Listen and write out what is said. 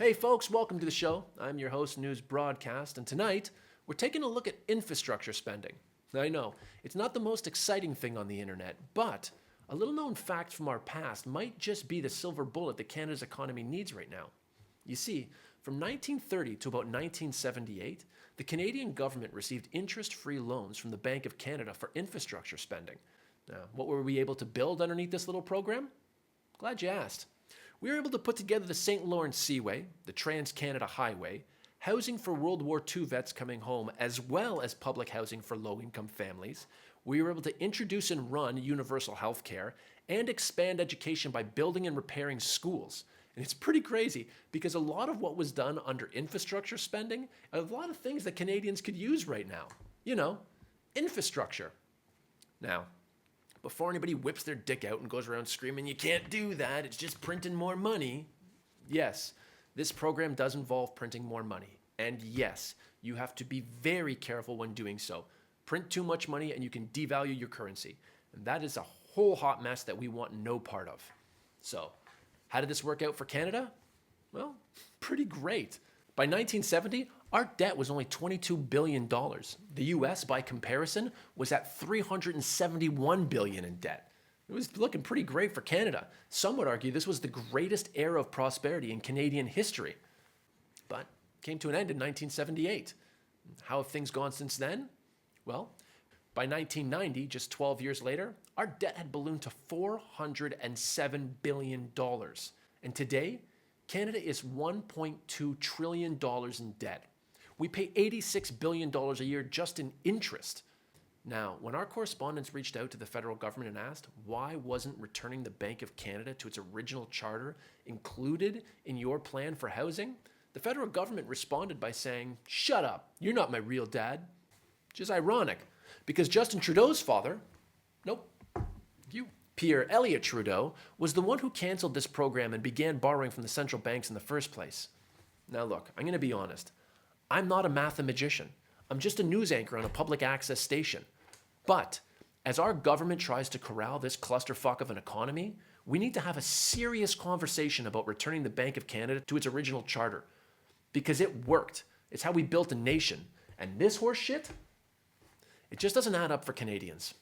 Hey folks, welcome to the show. I'm your host, News Broadcast, and tonight we're taking a look at infrastructure spending. I know, it's not the most exciting thing on the internet, but a little known fact from our past might just be the silver bullet that Canada's economy needs right now. You see, from 1930 to about 1978, the Canadian government received interest-free loans from the Bank of Canada for infrastructure spending. Now, what were we able to build underneath this little program? Glad you asked. We were able to put together the St. Lawrence Seaway, the Trans-Canada Highway, housing for World War II vets coming home, as well as public housing for low-income families. We were able to introduce and run universal health care and expand education by building and repairing schools. And it's pretty crazy because a lot of what was done under infrastructure spending are a lot of things that Canadians could use right now. You know, infrastructure. Now, before anybody whips their dick out and goes around screaming, you can't do that, it's just printing more money. Yes, this program does involve printing more money. And yes, you have to be very careful when doing so. Print too much money and you can devalue your currency. And that is a whole hot mess that we want no part of. So, how did this work out for Canada? Well, pretty great. By 1970, our debt was only $22 billion. The US, by comparison, was at $371 billion in debt. It was looking pretty great for Canada. Some would argue this was the greatest era of prosperity in Canadian history. But it came to an end in 1978. How have things gone since then? Well, by 1990, just 12 years later, our debt had ballooned to $407 billion. And today, Canada is $1.2 trillion in debt. We pay $86 billion a year just in interest. Now, when our correspondents reached out to the federal government and asked why wasn't returning the Bank of Canada to its original charter included in your plan for housing, the federal government responded by saying, "Shut up, you're not my real dad." Which is ironic, because Justin Trudeau's father, Pierre Elliott Trudeau, was the one who canceled this program and began borrowing from the central banks in the first place. Now look, I'm going to be honest. I'm not a mathematician. I'm just a news anchor on a public access station. But as our government tries to corral this clusterfuck of an economy, we need to have a serious conversation about returning the Bank of Canada to its original charter. Because it worked. It's how we built a nation. And this horse shit, it just doesn't add up for Canadians.